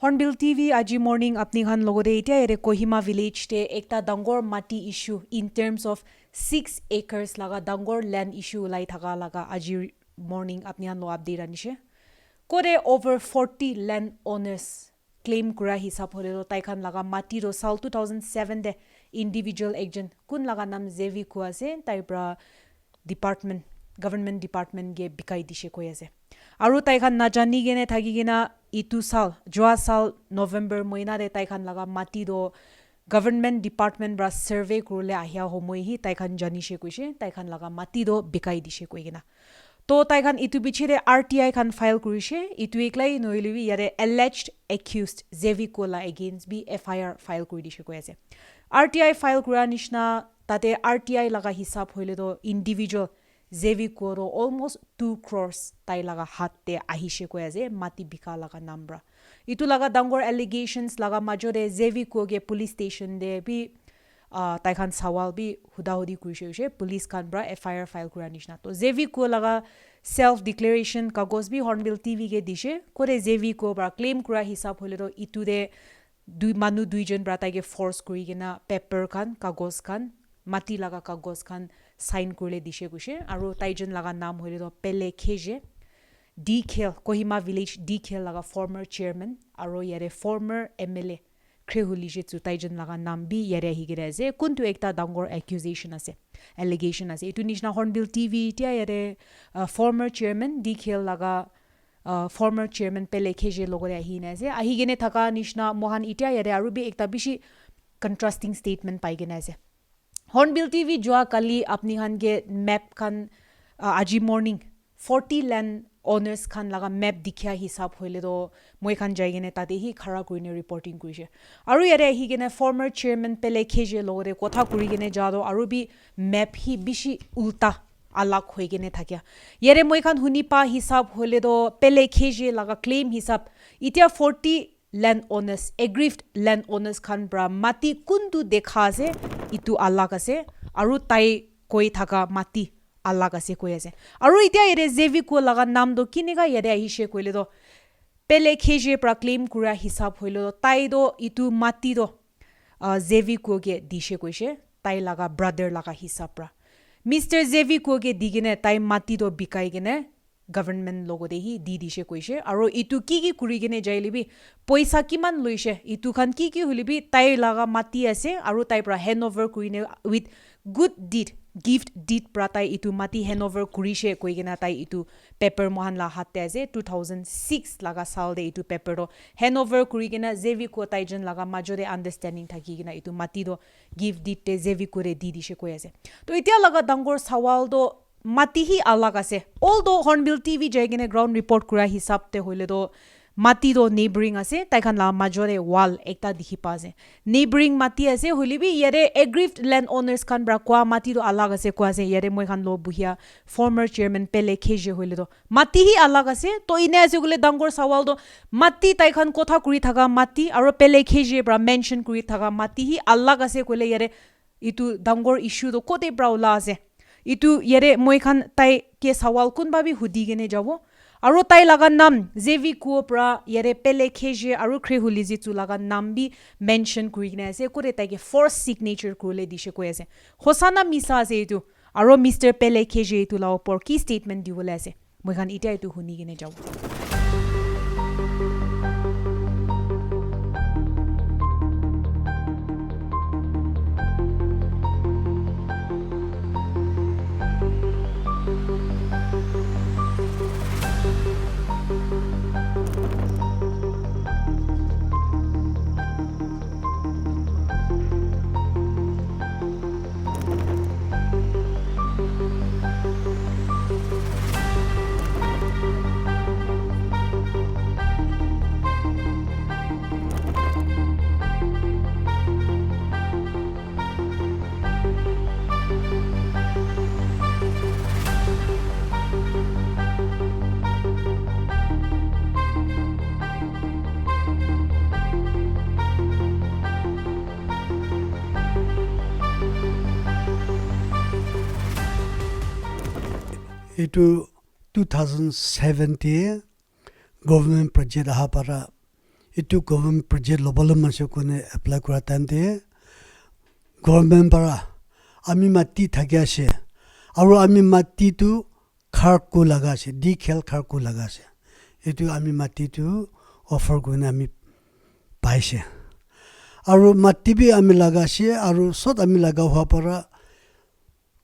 Hornbill TV aji morning apni khan logode itia ere Kohima village te ekta dangor mati issue in terms of 6 acres laga dangor land issue lai thaka laga aji morning apni khan lo update anishe kore over 40 land owners claim kura hisab hole ro tai khan laga mati ro sal 2007 de individual agent kun laga nam Zevi ku ase tai pra department government department ge bikai dishe koi ase aru tai khan na jani gene thagi gena itu sal jwa sal November moina de tai khan laga mati do government department bra survey kurle ahya homoi hi tai khan jani she koise tai khan laga mati do bikai dishe koi gena to tai khan itu bichire RTI khan file kurise itu eklai noiliwi yare alleged accused Zevi Kola against be FIR file kuri dishe koi ase RTI file kura nishna tate RTI laga hisab hoile do individual Zevi Koro almost 2 crores tai laga hatte ahishe koi ase mati bika laga nambra itu laga dangor allegations laga majore Zevi Koge police station de bi tai khan sawal bi hudahudi kurise police khan bra FIR file kura nishna to Zevi Ko laga self declaration kagos bi Hornbill TV ge dishe kore Zevi Ko bra claim kura hisab hole ro itu de manu duijon bra tai ge force kuri gena paper khan kagos khan mati laga kagos khan sign kurle dishe gushe aru taijon laga naam hoile do Pele Kheje DKL Kohima village DKL laga former chairman aru yare former MLA Krehuli je tu taijon laga naam bi yare higire ase kuntu ekta dangor accusation ase allegation ase itu nishna Hornbill TV tia yare former chairman DKL laga former chairman Pele Kheje logore ahina ase ahigene thaka nishna mohan itia yare aru bi ekta bishi contrasting statement paigena ase Hornbill TV joa kali apni khan ge map khan aji morning 40 land owners khan laga map dikhya hisab hoile do moi khan jaigene tate hi khara kurine reporting kurise aru yare hi gene former chairman Pele Kheje logore kotha kurigene jado aru bi map hi bishi ulta alak hoigene thakya yare moi khan huni pa hisab hoile do Pele Kheje laga claim hisab itia 40 land owners aggrieved land owners khan bra mati kundu dekha ase itu alak ase aru tai koi thaka mati alak ase koi ase aru itia ere Zevi Ko laga naam do kinega yare ahishe koile do Pele Kheje pra claim kura hisab hoilo do tai do itu mati do Zevi Ko ge dishe koise tai laga brother laga hisab pra Mr Zevi Ko ge digine tai mati do bikai gene government logo de hi di dishe koise aro itu ki kurigene jailibi poisa kiman loise itu khan ki hulibi tai laga mati ase aro tai pra handover kuine with good deed gift deed pra tai itu mati handover kurise koigena tai itu paper mohan la hatte ase 2006 laga sal de itu paper do handover kurigena Zevi Ko tai jon laga majore understanding thakigena itu mati do gift deed te Zevi Ko re di dishe koi ase to itia laga dangor sawal do mati hi alag ase although Hornbill TV jaigene ground report kura hisab te hoile do mati do neighboring ase tai khan la majore wall ekta dikhi pa ase neighboring mati ase holibi yare aggrieved land owners khan bra kwa mati do alag ase kwa ase yare moi khan lo buhia former chairman Pele Kheje hoile do mati hi alag ase to ine ase gule dangor sawal do mati tai khan kotha kuri thaga mati aro Pele Kheje bra mention kuri thaga mati hi alag ase kole yare itu dangor issue do kote bra ula ase itu yere moi khan tai ke sawal kun ba bi hudi gene jabo aro tai laga nam Zevi Ko pra yere Pele Kheje aro Krehuli ji tu laga nam bi mention kurigine ase kore tai ke force signature kurle dishe koi ase hosana misa ase itu aro Mr Pele Kheje tu la opor ki statement diwole ase moi khan ita itu huni gene jabo itu 2017 government project ahapara itu government project lobalo masuk kone apply kura time de government para ami mati thaki ase aru ami mati tu khar ko laga ase di khel khar ko laga ase itu ami mati tu offer kone ami paise aru mati bi ami laga ase aru sot ami laga hua para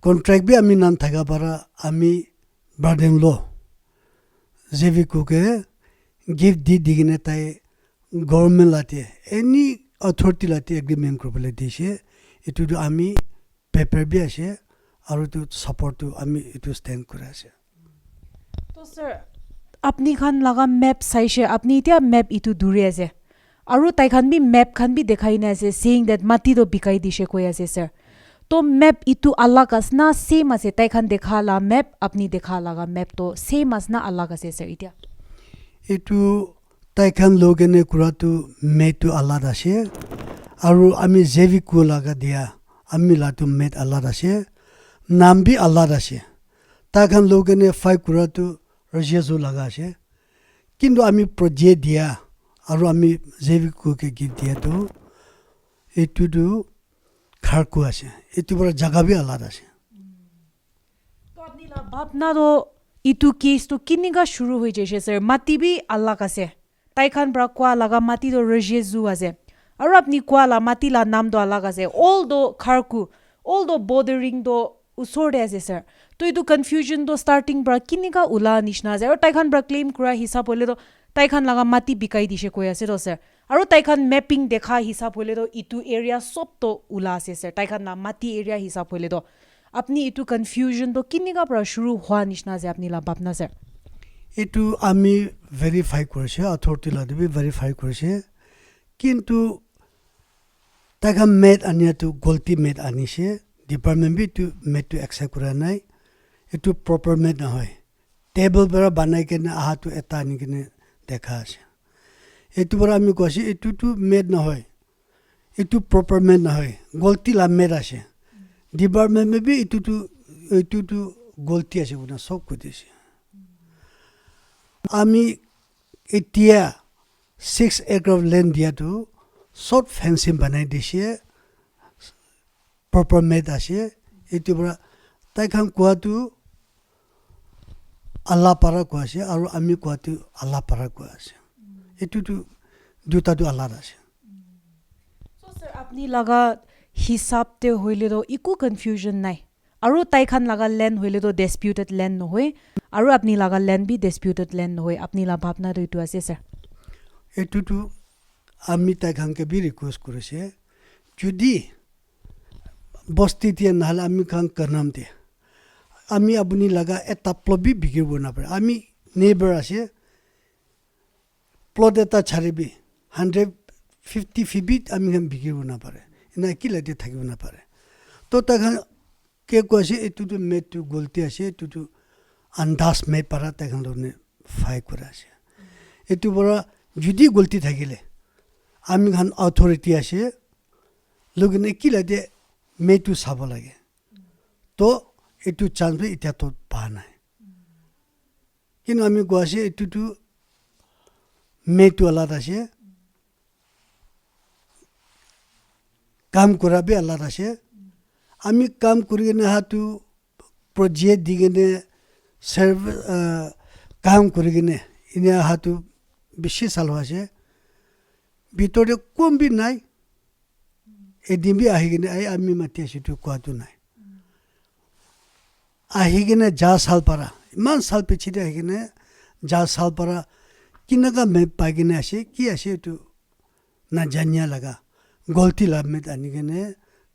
contract bi ami nan thaga para ami burden law jevi ko ke give di digine tai government late any authority late agreement korobole dise itu tu ami paper bi ase aru tu support tu ami itu stand kura ase to sir apni khan laga map saise apni tia map itu dure ase aru tai khan bi map khan bi dekhai na ase saying that mati do bikai dise koi ase sir to map itu alag asna same ase tai khan dekha la map apni dekha laga map to same asna alag ase sir itia itu tai khan logene kura tu me tu alada ase aru ami jevi ko laga dia ami la tu met alada ase nam bi alada ase tai khan logene fai kura tu rejesu laga ase kintu ami project dia aru ami jevi ko ke give dia tu itu du khar ko ase itu bora jaga bi alada ase to apni la bhapna do itu case to kiniga shuru hoi jaise sir mati bi alag ase tai khan bra kwa laga mati do rejesu ase aru apni kwa la mati la nam do alag ase all do kharku all do bordering do usor de ase sir to itu confusion do starting bra kiniga ula nishna ase aru tai khan bra claim kura hisab hole do tai khan laga mati bikai dise koi ase do sir aru tai khan mapping dekha hisab hole do itu area sob to ula ase sir tai khan na mati area hisab hole do apni itu confusion do kiniga bra shuru hwa nishna ase apni la bapna sir itu ami verify korse authority la de verify korse kintu taga met ania tu golti met anise department bi tu met tu accept kora nai itu proper met na hoy table bara banai ke na aha tu eta ni ke dekha ase itu bara ami kosi itu tu met na hoy itu proper met na hoy golti la met ase department me bi itu tu golti ase una sob ko dise ami etia 6 acre of land dia tu short fencing banai dise proper made ase itu bra tai khan kwa tu Allah para kwa ase aru ami kwa tu Allah para kwa ase itu tu duta tu Allah ase so sir apni laga hisab te hoile do iku confusion nai aru tai khan laga land hoile do disputed land no hoy aru apni laga land bi disputed land no hoy apni la bhapna do itu ase sir itu tu ami tai khan ke bi request korese jodi বস্তি দিয়ে নহলে আমি কাম করনাম দিয়ে আমি আপনি লাগা এটা প্লট বি বিক্রি করনা পারে আমি নেইবার আছে প্লট এটা ছাড়িবি 150 ফিট আমি কাম বিক্রি করনা পারে না কি লাগে থাকিব না পারে তো তখন কে কইছে এটু তো মেট টু গলতি আছে এটু তো আন্দাজ মে পারা তখন লোনে ফাই করে আছে এটু বড় যদি গলতি থাকিলে আমি খান অথরিটি আছে লগনে কি লাগে মেটু চাব লাগে তো এইটো চান্স এতিয়া তো পা নাই কিন্তু আমি কোৱাছে এইটোতো মেটু আলাদা আছে কাম কৰাবে আলাদা আছে আমি কাম কৰি কিনে হাতু প্ৰজেক্ট দি কিনে কাম কৰি কিনে এনে হাতু বেছি চাল আছে ভিতৰে কম বি নাই এদিন বি আহি কিনে আমি মাতি আছিতো কোৱাটো নাই আহি কিনে যা চাল পাৰা ইমান চাল পিছিতে আহি কিনে যা চাল পাৰা কিনেকা মেপ পাই কিনে আছে কি আছে এইটো নাজানিয়া লগা গলতি লাভ মেট আনি কিনে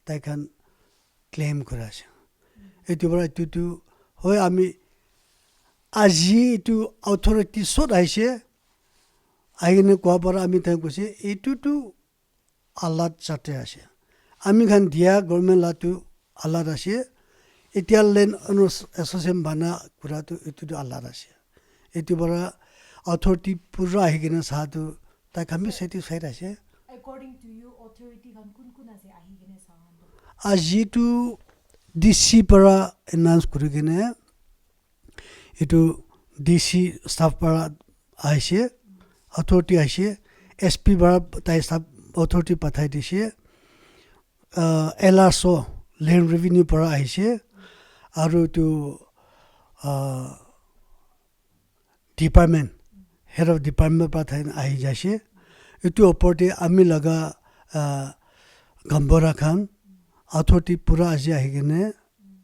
তাইখান ক্লেইম কৰা আছে এইটো পৰা এইটোতো হয় আমি আজি এইটো অথৰিটি চত আহিছে আহি কিনে কোৱা পৰা আমি তাই কৈছে এইটোতো আল্লাহ যাতে আছে আমি খান দিয়া গভৰ্ণমেণ্ট লাটো আল্লাহ আছে এতিয়া লেণ্ড এছ'চিয়েশ্যন বানা কৰাটো এইটোতো আল্লাহ আছে এইটো পৰা অথৰিটি পুৰা আহি কিনে চাহাটো তাইক আমি ছেটিছফাইড আছে আজিতো ডিচি পৰা এনাউন্স কৰি কিনে এইটো ডিচি ষ্টাফ পৰা আহিছে অথৰিটি আহিছে SP bara tai sub authority pathai dise LRSO land revenue para aise aru tu department head of department pathai ahi jase etu oporte ami laga gambora khan authority pura aji ahi gene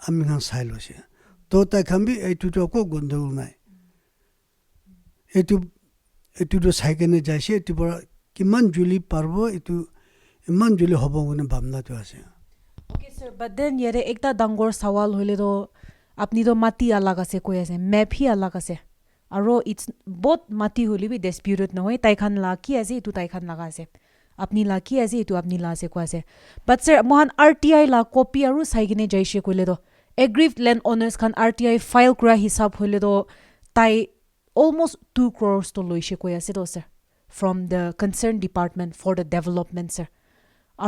ami khan sai lose to ta khan bi etu to ko gondol nai etu to sai gene jase etu bara kiman juli parbo etu iman juli hobo gune bamna to ase. Okay sir, but then yere ekta dangor sawal hoile do apni do mati alag ase koi ase map hi alag ase aro it's both mati holi bi disputed na hoy tai khan la ki ase etu tai khan laga ase apni la ki ase etu apni la ase ko ase but sir mohan RTI la copy aru sai gine jaise koile do aggrieved land owners khan RTI file kura hisab hole do tai almost 2 crores to loise koi ase do sir from the concerned department for the development sir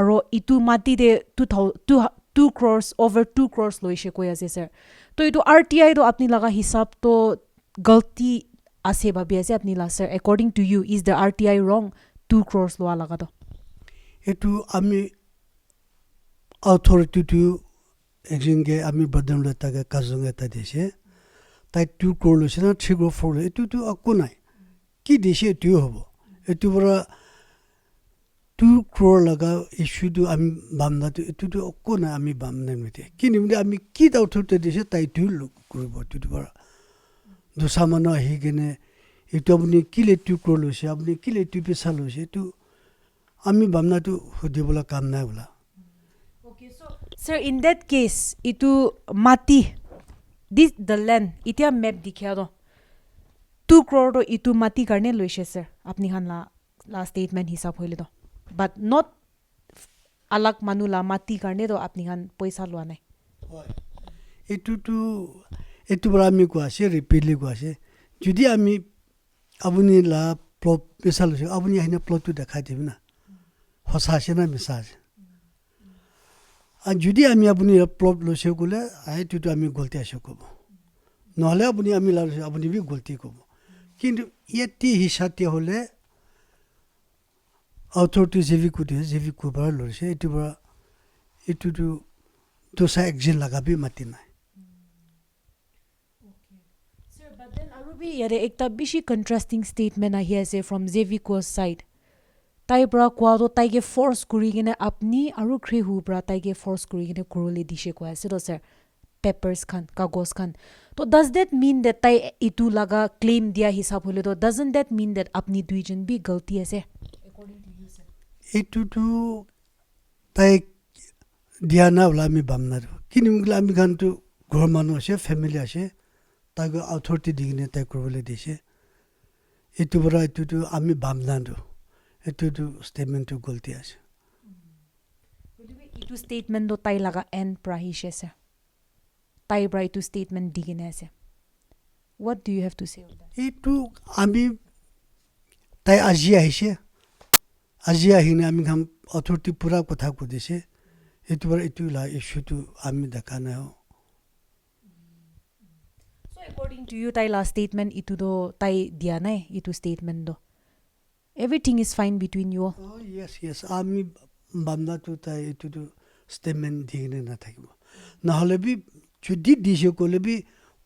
aro itu mati de 2 crores over 2 crores loise koi ase sir to itu RTI do apni laga hisab to galti ase babi ase apni la sir according to you is the RTI wrong 2 crores lo laga do etu ami authority to exinge ami badam leta ga kazunga ta dise tai 2 crore lo sina 3 crore 4 etu tu akunai ki dise tu hobo etu bora 2 crore laga issue tu ami bamna tu etu tu akuna ami bamna mite kini mde ami ki da authority dise tai tu lo kuribo tu bora do samana hi gene etu apni kile 2 crore lo se apni kile 2 pesa lo se tu ami bamna tu hudibola kam na bola. Okay, so sir, in that case, itu mati, this the land, itia map dikhya do 2 crore do itu mati karne loise sir. Apni khan la statement hisab hoile do, but not alag manu la mati karne do apni khan paisa loa nai. Etu bara ami ko ase repeatedly ko ase judi ami abuni la plot pesa lo se abuni hina plot tu dekha dibi na hosa ase na misa ase judi ami apuni plot lo se gule ai tu ami golti ase kobo নহলে apuni ami la apuni bi golti kobo kintu yeti hisate hole authority jevi ku bara lo se etu bara etu to sa action laga bi mati na Sir, but then arubi yare ekta bishi contrasting statement ahi ase from Zeviko's side. Tai bra kwa do tai ge force kuri gine apni aru khri hu bra tai ge force kuri gine kurole dishe kwa ase do sir papers khan kagos khan to does that mean that tai itu laga claim dia hisab hole do doesn't that mean that apni duijon bi galti ase according to you sir etu tu tai diana wala mi bamna kini mugla mi gan tu ghor manu ase family ase ta go authority digine tai kurole dise etu bra etu tu ami bamna do etu tu statement tu golti ase itu statement do tai laga end prahishe sir tai bra itu statement digine ase what do you have to say on that etu ami tai asia hine ami gam authority pura kotha ko dise etu bar etu la issue tu ami dakana ho so according to you tai la statement itu do tai dia nai itu statement do everything is fine between you oh yes ami bamna tu tai etu tu statement digine na thakibo na hole bi judi dise kole bi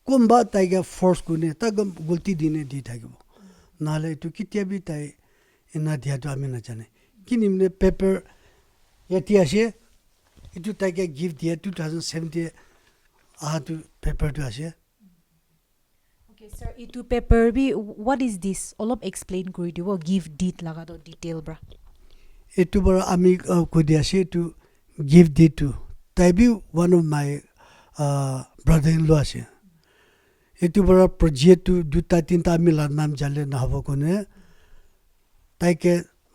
komba tai ga force kune ta gulti dine di thakibo na hole tu kitia bi tai ena dia to ami na jane kinimne paper yati ase etu tai ga give dia 2070 tu paper tu ase okay sir itu paper bi what is this all of explain kori dibo give deed laga do detail bra etu bara ami ko dia ase to give deed to tai bi one of my brother in law ase etu bara project tu duta tinta mila nam jale na hobo kone tai ke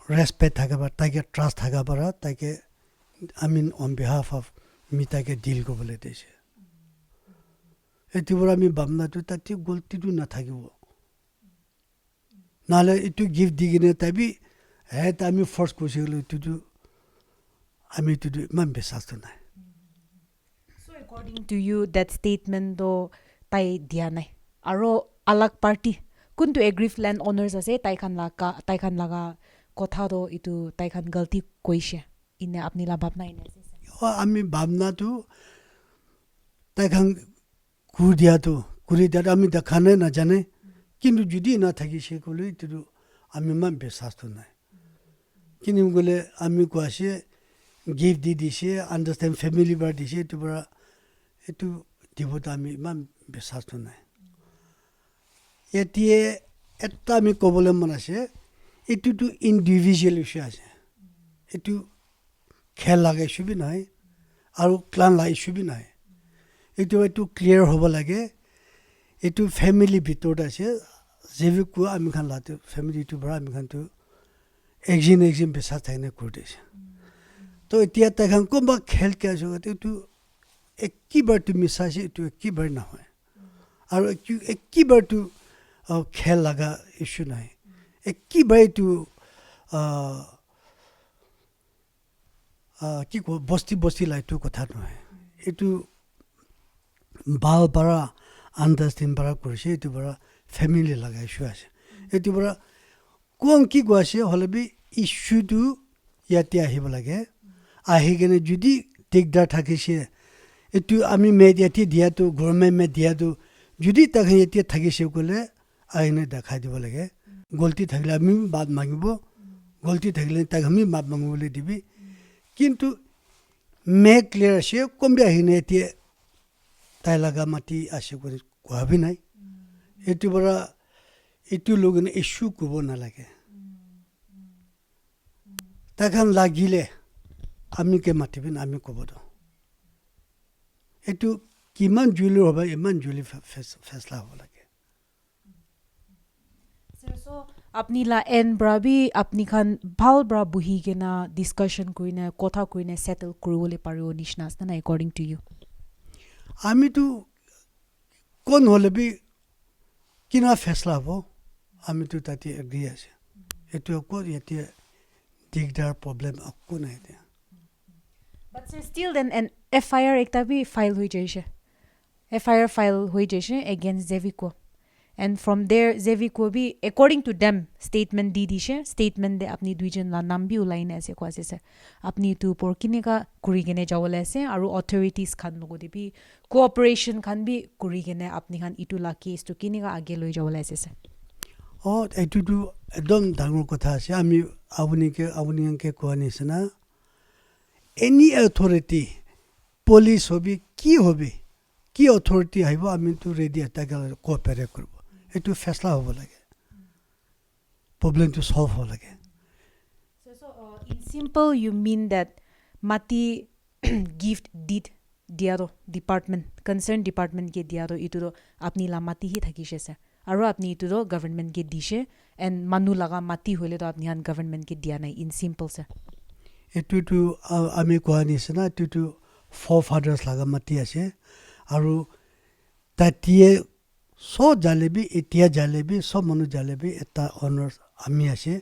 respect thaga ba tai ke trust thaga bara tai ke I mean on behalf of me tai ke deal ko bole dise etu bara mi bamna tu tati golti tu na thagibo nale etu give digine tai bi ta ami force ko siglo tu ami tu man besas tu na so according to you that statement do tai dia nai aro alag party kuntu aggrieved land owners ase tai khan laga কথা তো ইটো তাইখান গলতি কইছে ইনে আপনি লা ভাবনা ইনে আমি ভাবনাটো তাইখান কৰি দিয়াটো আমি দেখা নাই নাজানে কিন্তু যদি নাথাকিছে ক'লে এইটো আমি ইমান বিশ্বাসটো নাই কিন্তু গ'লে আমি কোৱাছে গিফ্ট দি দিছে আণ্ডাৰষ্টেণ্ড ফেমিলি পৰা দিছে এইটো পৰা এইটো দিবতো আমি ইমান বিশ্বাসটো নাই এতিয়া এটা আমি ক'বলৈ মন আছে এইটোতো ইণ্ডিভিজুৱেল ইছ্যু আছে এইটো খেল লগা ইছ্যু বি নহয় আৰু ক্লান লগা ইছ্যু বি নহয় এইটো ক্লিয়াৰ হ'ব লাগে এইটো ফেমিলি ভিতৰত আছে যেবি কোৱা আমি খান লাতে ফেমিলিটোৰ পৰা আমি খানটো একজিন বিশ্বাস থাকিলে কৰি দিছে তো এতিয়া তাইখান কোনোবা খেল কে আছে এইটো একেবাৰটো মিছাইছে এইটো একেবাৰে নহয় আৰু একেবাৰটো খেল লগা ইছ্যু নাই একেবাৰে এইটো কি কয় বস্তি লাইটো কথা নহয় এইটো ভাল পৰা আণ্ডাৰষ্টেণ্ড পৰা কৰিছে এইটো পৰা ফেমিলি লগা ইছ্যু আছে এইটো পৰা কোন কি কৈছে হ'লে বি ইছ্যুটো ইয়াতে আহিব লাগে আহি কিনে যদি দিগদাৰ থাকিছে এইটো আমি ইয়াতে দিয়াটো গভৰ্ণমেণ্ট দিয়াটো যদি তাক ইয়াতে থাকিছে ক'লে আহিনে দেখাই দিব লাগে গলতি থাকিলে আমি বাদ মাগিব গলতি থাকিলে তাক আমি বাদ মাগিবলৈ দিবি কিন্তু ক্লিয়াৰ আছে কমবি আহিনে এতিয়া তাই লগা মাটি আছে কৰি কোৱাবি নাই এইটো পৰা এইটো লগনে ইছ্যু ক'ব নালাগে তাইখান লাগিলে আমি কে মাতিবি আমি ক'ব দিওঁ এইটো কিমান জুলি হ'ব ইমান জুলি ফেচলা হ'ব লাগে সো আপনি লা এন ব্ৰাবি আপনি খান ভাল ব্ৰা বুহি কেনা ডিসকাশন কইনা কথা কইনা সেটেল কৰিবলৈ পাৰো নিচিনা আছে না একৰ্ডিং টু ইউ আমিতো কোন হ'লে বি কিনা ফেচলা হ'ব আমিতো তাতে এগ্ৰি আছে এইটো আকৌ ইয়াতে দিগদাৰ প্ৰব্লেম একো নাই এতিয়া but still then an FIR একটা বি ফাইল হৈ যাইছে FIR ফাইল হৈ যাইছে এগেইনষ্ট জেভিকো and from there Zevico bi according to them statement di dishe statement de apni duijon la nam bi ulaine ase ko ase sir apni tu por kineka kurigene jawole ase aru authorities khan logo de bi cooperation khan bi kurigene apni khan itu la case to kineka age loi jawole ase sir এইটো তো একদম ডাঙৰ কথা আছে আমি আপুনিকে কোৱা নিচিনা any authority police hobby কি অথৰিটি আহিব আমিতো ৰেডি এটাকে কোঅপাৰেট কৰিব এইটো ফেচলা হ'ব লাগে প্ৰব্লেমটো সলভ হ'ব লাগে so in simple you mean that mati gift did diaro department concerned department ke diaro itu do apni la mati hi thakise sir aru apni itu do government ke dishe and manu laga mati hole do apni han government ke dia nai in simple sir এইটো তো আমি কোৱা নিচিনা এইটো forefathers laga mati আছে আৰু তাতিয়ে সব জালেবি এতিয়া জালেবি সব মানুহ জালেবি এটা অনাৰ আমি আছে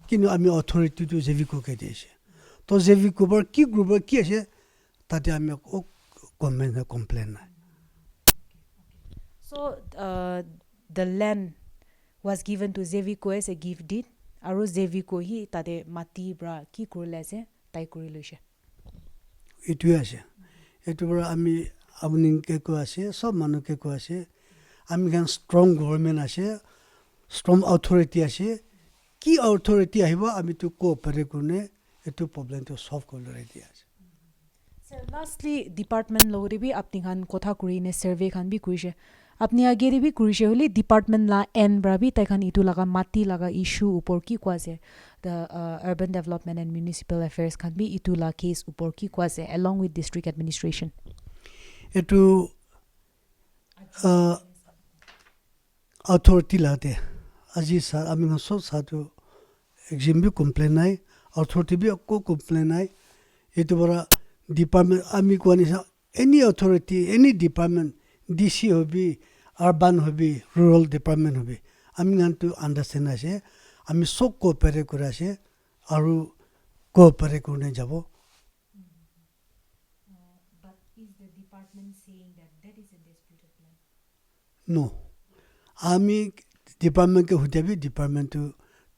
কিন্তু আমি অথৰিটিটো জেভিকোকে দিছে তো জেভিকোৰ কি গ্ৰুপৰ কি আছে তাতে আমি গভৰ্ণমেণ্টে কমপ্লেইন নাই so the land was given to Zevico as a gift deed aru Zevico hi tade mati bra ki korile ase tai kori loise এইটোৱে আছে এইটো পৰা আমি আপুনিকে কৈ আছে সব মানুহকে কৈ আছে আমি খান ষ্ট্ৰং গভৰ্ণমেণ্ট আছে ষ্ট্ৰং অথৰিটি আছে কি অথৰিটি আহিব আমিতো কোঅপাৰেট কৰিনে এইটো প্ৰব্লেমটো সলভ কৰিবলৈ ৰেডি আছে sir lastly department logori bi apni khan kotha kurine survey khan bi kurise apni age ri bi kurise holi department la en bra bi tai khan itu laga mati laga issue upor ki kwase the urban development and municipal affairs khan bi itu la case upor ki kwase along with district administration এইটো authority লাতে আজি sir আমি সব সাথে exam B complain নাই authority B একো complain নাই এইটো পৰা ডিপাৰ্টমেণ্ট আমি কোৱা নিচিনা any authority any department DC hobby urban hobby rural department hobby আমি গানটো আণ্ডাৰষ্টেণ্ড আছে আমি সব কোঅপাৰেট কৰি আছে আৰু কোঅপাৰেট কৰি যাব but is the department saying that is a disputed land no আমি ডিপাৰ্টমেণ্টকে সুধিবি ডিপাৰ্টমেণ্টটো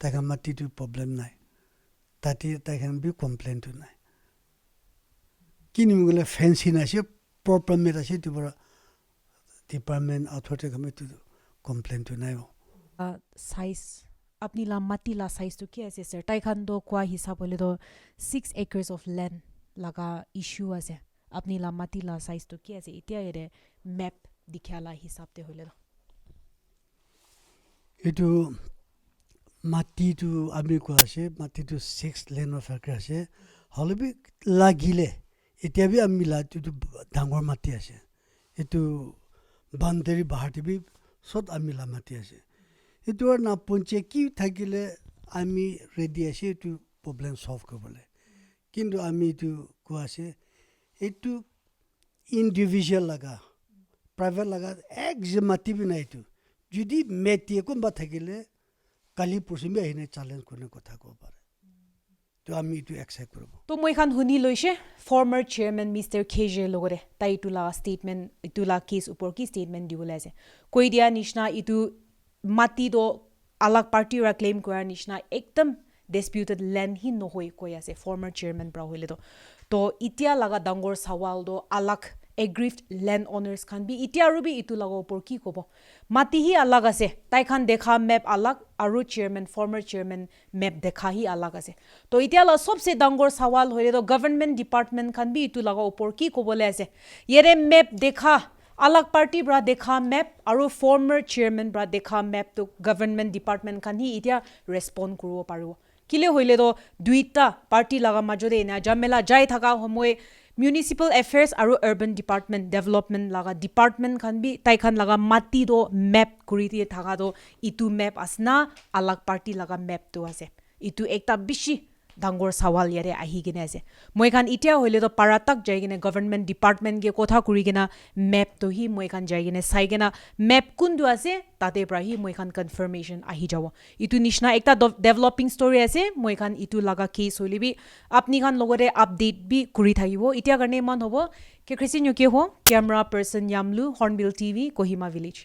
তাকে মাটিটো প্ৰব্লেম নাই তাতে তাইখান বি কমপ্লেইনটো নাই কিনি গলে ফেন্সি নাছে প্ৰপাৰ মেট আছে তোমাৰ ডিপাৰ্টমেন্ট অথৰিটি কমিটি কমপ্লেইনটো নাই সাইজ আপনি লা মাটি লা সাইজ তো কি আছে স্যার তাই খান তো কোয়া হিসাব হলে তো 6 acres of land laga issue আছে আপনি লা মাটি লা সাইজ তো কি আছে ইতিয়া এরে ম্যাপ দিখালা হিসাবতে হলে এইটো মাটিটো আমি কোৱা আছে মাটিটো 6 লেন অফ একাৰ আছে হলবি লাগিলে এতিয়া বি আমি লাটো ডাঙৰ মাটি আছে এইটো বাউণ্ডাৰী বাহাৰটি সব আমি লা মাটি আছে এইটো না পঞ্চে কি থাকিলে আমি ৰেডি আছে এইটো প্ৰবলেম সলভ কৰিবলৈ কিন্তু আমি এইটো কোৱা আছে এইটো ইণ্ডিভিজুৱেল লাগা প্ৰাইভেট লাগা এক যে মাটি বি নাই এইটো যদি মেটি কোনবা থাকিলে কালি পৰসিমে আহিনে চ্যালেঞ্জ কোনে কথা কব পাৰে তো আমি এইটো একসেপ্ট কৰিব তো মই খান শুনি লৈছে ফৰ্মাৰ চেয়াৰমেন মিষ্টাৰ কেজে লগৰে তাই ইটোলা ষ্টেটমেণ্ট ইটোলা কেছ ওপৰ কি ষ্টেটমেণ্ট দিবলৈ আছে কৈ দিয়া নিচিনা ইটো মাটি তো আলাগ পাৰ্টিৰা ক্লেইম কৰাৰ নিচিনা একদম ডিসপিউটেড লেণ্ড হি নহয় কৈ আছে ফৰ্মাৰ চেয়াৰমেন পৰা হ'লে তো এতিয়া লগা ডাঙৰ সৱাল তো আলাগ এগ্ৰিভড লেণ্ড অনাৰ্স খান বি এতিয়া আৰু বি ইটো লগা ওপৰ কি ক'ব মাটি হি আলাগ আছে তাই খান দেখা মেপ আলাগ আৰু চেয়াৰমেন ফৰ্মাৰ চেয়াৰমেন মেপ দেখা হি আলাগ আছে তো এতিয়া লা সবসে ডাঙৰ সৱাল হ'লে তো গভৰ্ণমেণ্ট ডিপাৰ্টমেণ্ট খান বি ইটো লগা ওপৰ কি ক'বলৈ আছে ইয়াৰে মেপ দেখা अलग पार्टी ब्रा देखा मैप और फॉर्मर चेयरमैन ब्रा देखा मैप तो गवर्नमेंट डिपार्टमेंट खान ही इतिया रेस्पॉन्ड करो पारो किले होइले तो दुईटा पार्टी लगा मजोदे ना जमेला जाय थाका हमय म्युनिसिपल अफेयर्स और अर्बन डिपार्टमेंट डेवलपमेंट लगा डिपार्टमेंट खान भी ताई खान लगा माटी दो मैप कुरिते थाका दो इतु मैप असना अलग पार्टी लगा मैप तो आसे इतु एकटा बिशी ডাঙৰ সৱাল ইয়াৰে আহি কিনে আছে মই খান ইতিয়া হইলে তো পাৰাতাক যাই কিনে গভৰ্ণমেণ্ট ডিপাৰ্টমেণ্ট কে কথা কৰি কিনা মেপ তো হি মই খান যাই কিনে চাই কিনা মেপ কোনটো আছে তাতে পৰা হি মই খান কনফাৰ্মেশ্যন আহি যাব ইটো নিচিনা একটা ডেভেলপিং ষ্টৰী আছে মই খান ইটো লগা কেছ হলিবি আপনি খান লগতে আপডেট বি কৰি থাকিব ইতিয়া কাৰণে মান হ'ব কে ক্ৰিষ্টিন ইউকে হো কেমেৰা পাৰ্সন ইয়ামলু হৰ্নবিল টিভি কোহিমা ভিলেজ